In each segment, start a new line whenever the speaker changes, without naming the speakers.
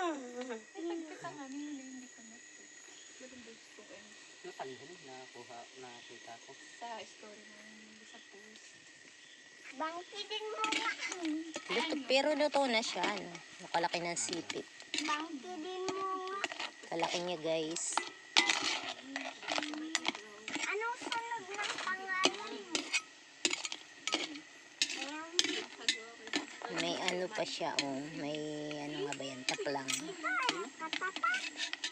Pagkita nga, hindi ka na. Balong-balong ko kayo.
Nakita ko.
Sa story mo, hindi sa post.
Bangkidin mo nga.
Pero luto na siya, ano. Nakalaki ng sipit.
Bangkidin mo nga.
Kalaki niya, guys.
Anong sunod ng pangalan mo?
May ano pa siya, oh. May ano nga ba yan, taplang.
Katapa.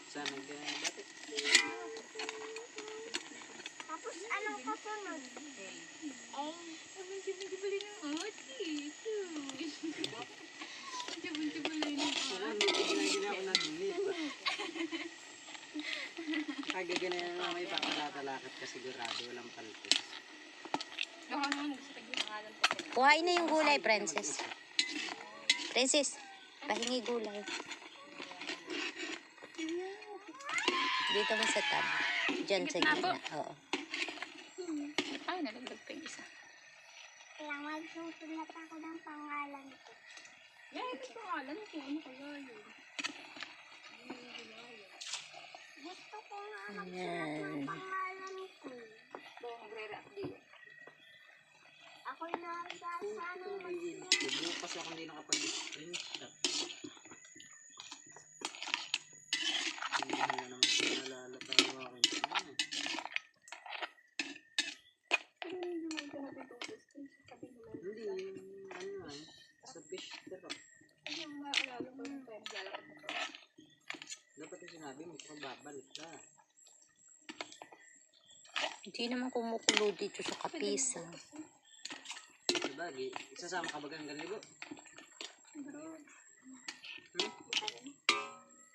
Saan nag-batik?
Tapos anong kasunod? Eh,
Jabal-jabali ng ate. Ito. Jabal-jabali ng
Wala,
ate.
hindi na ako nag-ulit. Kagaganayan na may pakalatalakot ka sigurado, walang paltos.
Baka naman gusto tagyung pangalan ko.
Kuhain na yung gulay, Princess. Princess, pahingi gulay. Dito mo sa tab. Diyan sa gitna. Oo.
Ay, nalagdag pa yung isa.
kaya magsusulat ako ng pangalan ko.
Yan, ito pangalan ko. Ano kaya yun?
Gusto ko nga magsulat
Ayan.
ng pangalan ko.
Magre-rap din.
Ako'y nasa sana magsulat.
Bukas ako hindi nakapag-screenshot. Hindi na naman nalalatawa ako. Hindi, ano nga, sa fish trap.
Yung maalala ko yung time, lalakad mo ko.
Dapat yung sinabi mo, babalik ka.
Hindi naman kumukulo dito sa kapisa.
Sabagay, isasama ka ba hanggang libo?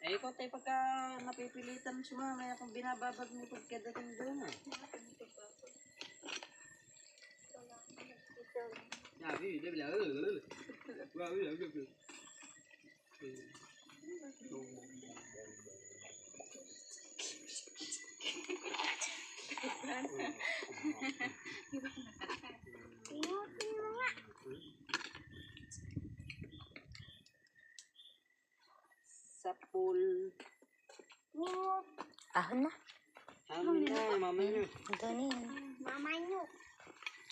Eh, ikaw tayo pagka napipilitan sumama, kung binababag mo pagkadating doon ah. Sabi, bila.
Inutin mo nga.
Sa pool.
Minut.
Ahon na.
Amin na, mama nyo.
Ito na yan.
Mama nyo.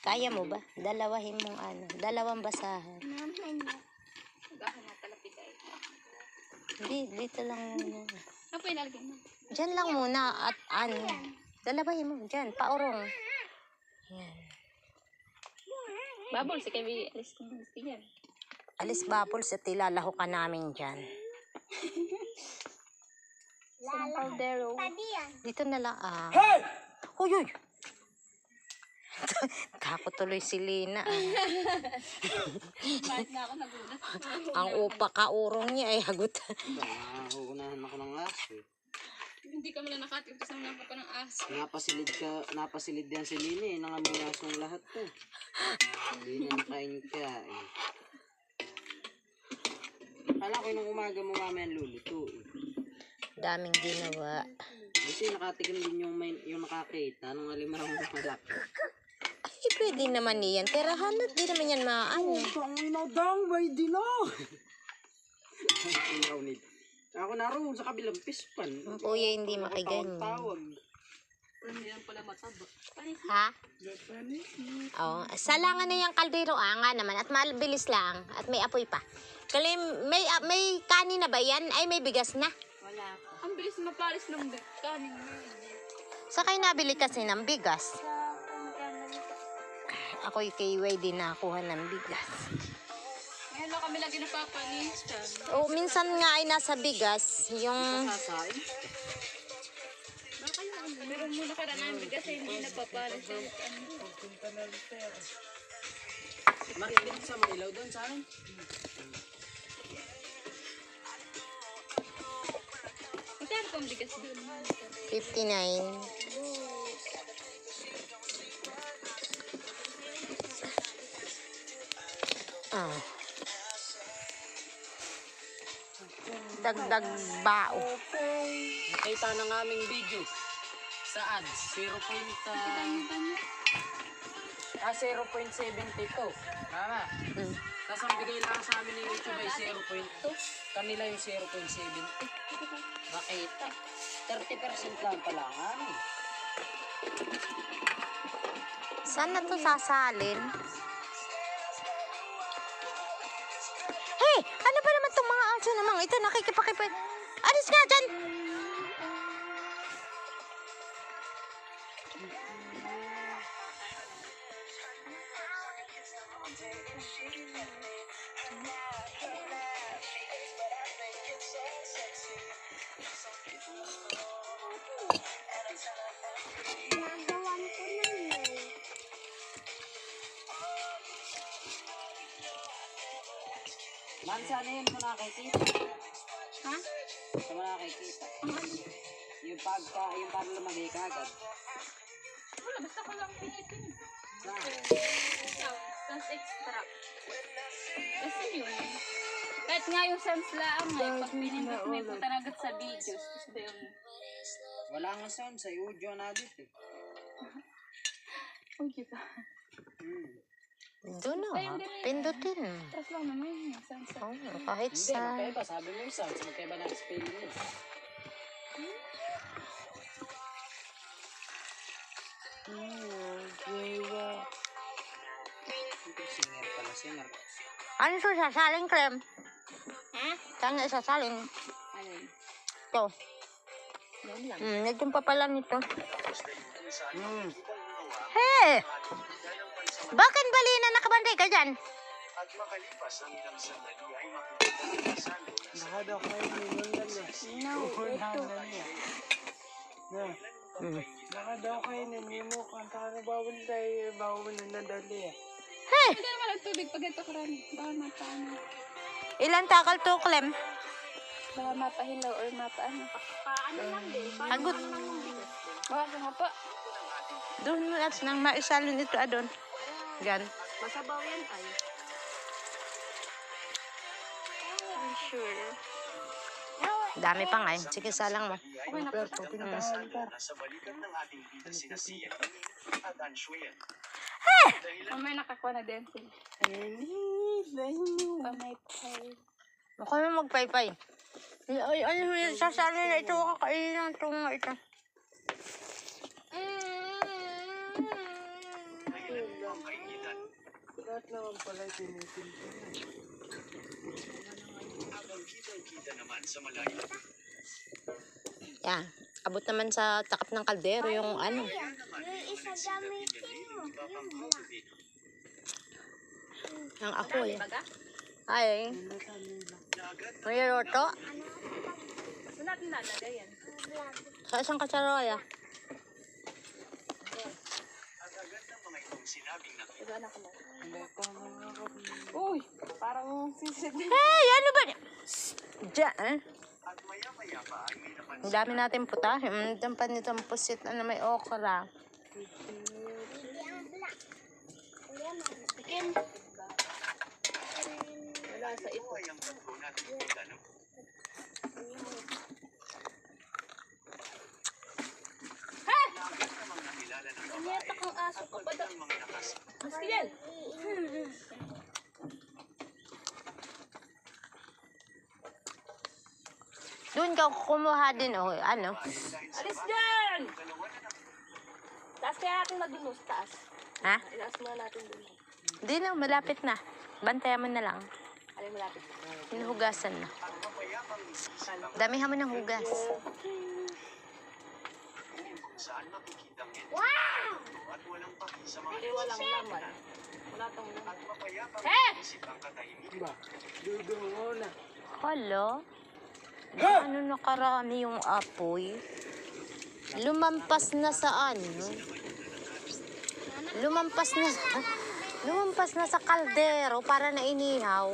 Kaya mo ba? Dalawahin mong ano. Dalawang basahan.
Mama nyo.
Baka natalapit ay.
Hindi, dito lang muna.
Ano po inalagay mo?
Diyan lang muna at ano. Dalawahin mo. Diyan, paurong. Yan.
Babol, si Kevin. Alis kong gusto yan.
Alis bapol sa tilalaho ka namin dyan.
Sa kaldero.
Tadi yan.
Dito na lang. Hey! Huy, huy! Kako tuloy si Lina.
Bakit na ako nagulat?
Ang upa kaurong niya ay hagot.
Nahuunahan ako ng aso.
Hindi ka mula nakating sa mga ko ng aso.
Napasilid yan si Lini, nangamoy asong lahat to. Hindi na nakain ka eh. Kala ko nung umaga mo mamaya luluto eh.
Daming ginawa.
Kasi nakatikim din yung nakakita nung alimango na malaki.
Ay, pwede naman niyan. Tirahan at di naman yan maano.
Ang inodang, may dino! Ako naroon sa kabilang pispan.
Ang kuya hindi makiganyan.
Tawag.
Hindi yan pala mataba.
Ha? Oo. Salangan na yung kaldero nga naman at mabilis lang at may apoy pa. Kali may kanin na ba yan? Ay may bigas na.
Wala pa. Ang bilis na mapalis ng kanin mo.
Sa kayo nabili kasi ng bigas. Ako'y kay Way din nakakuha ng bigas.
Ngayon lang kami lagi napapanis.
O minsan nga ay nasa bigas yung
Sasain?
Meron muna ka na ng bigas ay hindi napapalis.
Makinig sa mailaw doon sa akin.
Magkano pang bigas doon?
59. Dagdag bao.
Nakita ng aming video sa ads, 0.72. Mama,
Mm.
sa Tapos ang bigay lang sa amin ng YouTube ay 0.2. Kanila yung 0.7. Nakita. 30% lang pala ang amin.
Saan na to sasalin? Hey! Ano ba naman itong mga aso namang ito? Nakikipakipit. Alis nga dyan!
Nagawan ko na yun.
Man, sana yun mo nakikita.
Ha?
Sa mo nakikita. Yung para lumagay ka agad.
Wala, basta ko lang pinitin.
Saan?
Ikaw, sans extract. Kasi yun. Kahit nga yung sans lang ay pag pinindot mo yung puta agad sa videos. Tapos ba yun?
Wala nga sound sa audio na dito eh.
Ang kita.
Doon na. Pindutin.
Tapos lang naman yung sans.
Oh, kahit
Hindi,
sa...
magkaiba. Sabi mo yung sounds. Magkaiba ng spelling yun. Singer pala, singer.
Ano ito sasalin, Clem?
Ha?
Saan na sasalin?
Ano yun?
Ito.
Yan lang.
Nagtumpa pala nito. Hey! Bakit bali na nakabantay ka dyan?
At makalipas ang ilang sandali ay makikita ang salo na sa
Nakadaw kayo nilundan na. Nakadaw kayo nilimo. Kanta na bawal tayo. Bawal na nadali eh.
Hey!
Hindi naman ang tubig pag ito karami. Baka mapaano.
Ilan takal to, Clem?
Baka mapahilaw or mapaano. Paano lang din.
Agot.
Baka nga po.
Doon mo at nang maisalin ito adon. Gan.
Masabaw yan ay. I'm sure.
Dami pa nga. Sige, salang mo.
Okay na po.
ang salo na sa balikan ng ating bida sina Sia at Anshuyan.
May nakakuha na din sila. Pamay pay.
Ako na magpaypay. Ay, ano yun? Sasalin na ito. Kakainin ng tunga ito.
Dahilan ang kainitan.
Lahat naman pala tinitin.
Habang kitang-kita naman sa malayo.
Yan. Abot naman sa takap ng kaldero yung ano.
Yung isa gamitin mo.
Ang apoy.
Baga?
Ay. May luto.
Saan natin nalagay yan?
Sa isang katsaroya.
At agad ng mga itong sinabing nakita.
Diba anak mo? Uy! Parang sisid.
Hey! Ano ba? Diyan.
At maya-maya pa ay may napansin.
Ang dami natin puta. Ang pa nitong pusit na may okra.
Ikin. Wala sa ito.
Ito ay ang tatlo natin itanong. Agad namang nakilala ng babae
Niyatak ang aso
at
ko.
pati ng mga nakas.
Mas yan.
Doon ka kumuha din oh. Ano?
Alis dyan! Taas kaya natin magdunus. Taas.
Ha?
Ilaas muna natin dun.
Hindi na. Malapit na. Bantayan mo na lang.
Alin malapit.
Hinuhugasan na. Damihan mo ng hugas.
Saan makikita ang wow! At walang paki sa mga
Hindi walang laman. Wala tong laman.
at mapayapang
Eh!
isip ang katahimikan.
Diba? Dudungo na.
Hala? Ano nakarami yung apoy? Lumampas na sa ano? Lumampas na sa kaldero para na inihaw.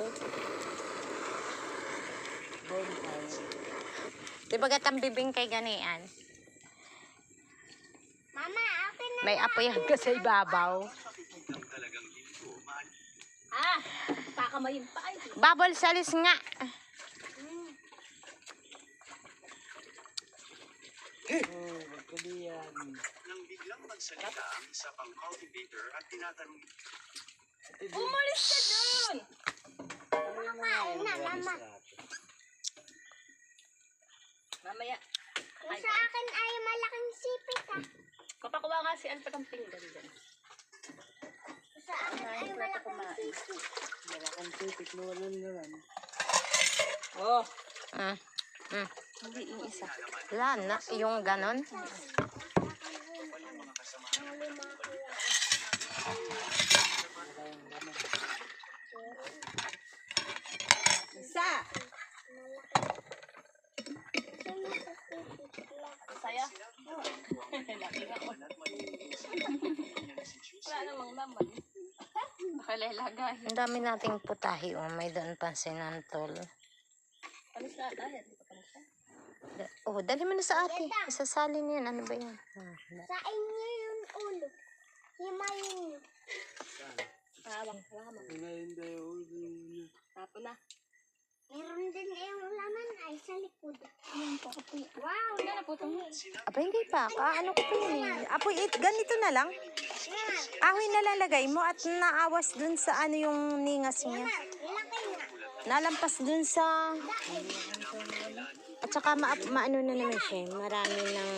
Di ba gatang bibing kay ganian?
Mama, akin na.
May apoy hanggang sa ibabaw.
Makikitang talagang linggo,
Ah! Kakamayin pa ay.
Babol salis nga.
Magkaliyan.
nang biglang magsalita ang isa pang cultivator at tinatanong
Umalis ka dun!
Kumakain na naman.
Mamaya.
Yung sa akin ay malaking sipit ah.
Kapakuha nga si Alfred ang pinggan dyan.
Yung sa akin ay malaking sipit.
Malaking titik na walang naman.
Oh.
Mm. Mm.
Hindi yung isa.
Wala na, yung ganon.
Isa. Saya. Laki nga ko. Wala namang laman. Nakalalagay.
Ang dami nating putahe. Oh, may doon pa sinantol.
Panis na tayo.
Oh, dali mo na sa ate. Isasalin yan. Ano ba yan?
Sa inyo yung ulo. Himayin nyo.
Hawak.
Ngayon tayo ulo.
Tapo na.
Meron din yung laman ay sa likod. Wow!
Wala na po ito.
Aba, hindi pa. Ano ko pa yun eh. Apoy, ganito na lang. Ahoy na lalagay mo at naawas dun sa ano yung ningas niya.
Ilaki nga.
Nalampas dun sa... At saka maano na naman siya. Marami ng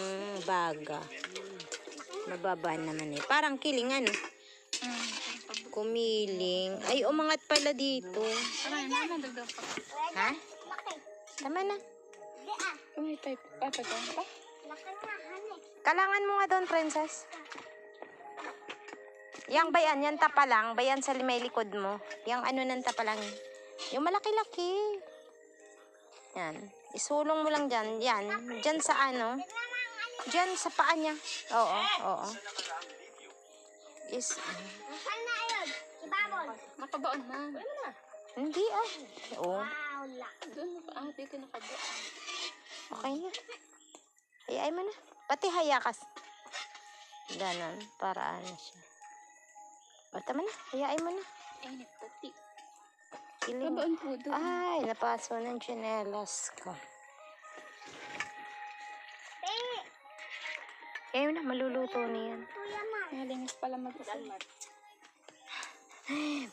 baga. Mababa naman eh. Parang kiling ano. Kumiling. Ay, umangat pala dito.
Aray, mama, dagdag pa.
Ha?
Laki.
Tama na.
Di ah.
May type. Papa ko. Pa?
Laki nga, honey.
Kalangan mo nga doon, princess. Yang bayan, yan tapa lang. Bayan sa may likod mo. Yang ano ng tapa lang. Yung malaki-laki. Yan. Isulong mo lang dyan. Yan. Dyan sa ano. Dyan sa paa niya. Oo, oo. Is,
Nasaan na yun? Ibabol.
Makabaon na. Wala na.
hindi ah. Oo.
Wow, laki.
Doon na. Dito nakabaon.
Okay na. Hayaan mo na. Pati hayakas. Ganon. Para ano siya. O, tama na. Hayaan mo na.
Ay, nagpati.
Kiling.
Kabaon po doon.
Ay, napaso ng tsinelas ko. Ayun na, maluluto niyan.
Kuya Ma.
Nalinis pala mag-dalmat.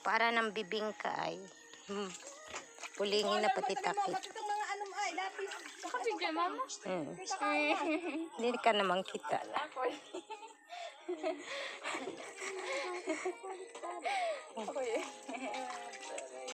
Para ng bibingka ay. Pulingin na pati takip.
Saka bigyan, mama.
Hindi ka naman kita.
Ako eh.